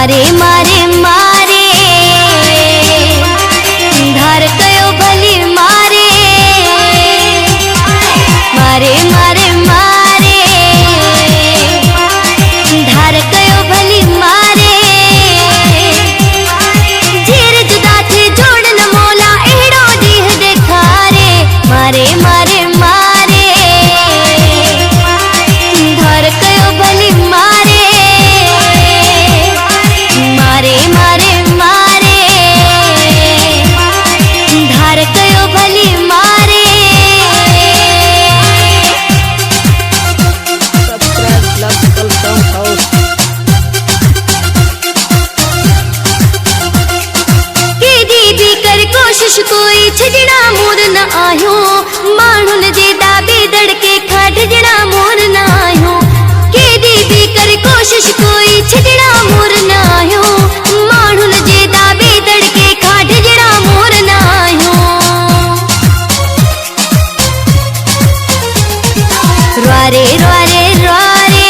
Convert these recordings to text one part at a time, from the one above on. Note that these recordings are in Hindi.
मारे मारे मारे धार कयो भली मारे मारे मारे मारे धार कयो भली मारे जीर जुदा थे जोड़ न मोला एड़ो दीह देखारे मारे मारे मारे धार कयो भली मारे मारे मारे मारे धार कयो भली मारे। केदी भी कर कोशिश कोई छजड़ा मोर न आयो माण्हुन जे दाबे दड़के खाटजड़ा मोर न आयो केदी भी कर कोशिश कोई छजड़ा मोर न आयो माण्हुन जे दाबे दड़के खाटजड़ा मोर न आयो रवारे रवारे रवारे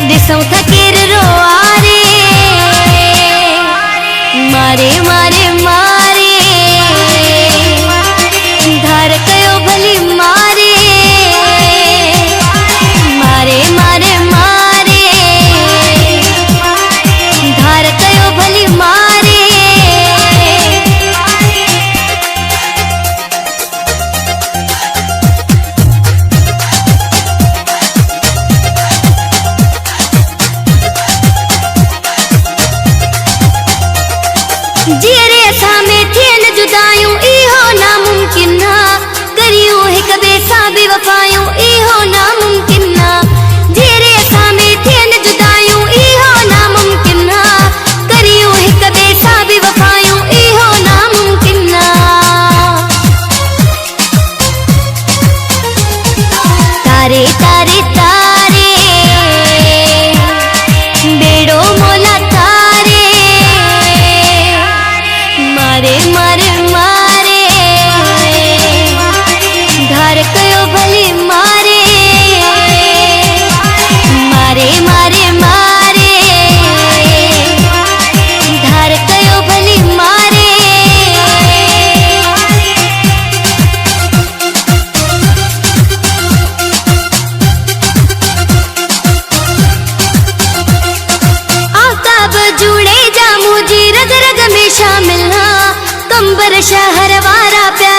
दिसों थकेर रोआरे मारे मारे मारे धार कयो भली मारे मारे मारे मारे धार कयो भली मारे। जीरे असा में थियन जुदायूं इहो नामुमकिन ना करियूं हिक ॿिए सां बेवफायूं इहो नामुमकिन ना जीरे असा में थियन जुदायूं इहो नामुमकिन ना करियूं हिक ॿिए सां बेवफायूं इहो नामुमकिन ना तारे तारे तारे बेड़ो मोला तारे मारे मारे मारे धार कयो भली मारे मारे मारे मारे धार कयो भली मारे। आकाब जुड़े जा मुझी रग रग में शामिल हाँ कंबर शहर वारा प्यार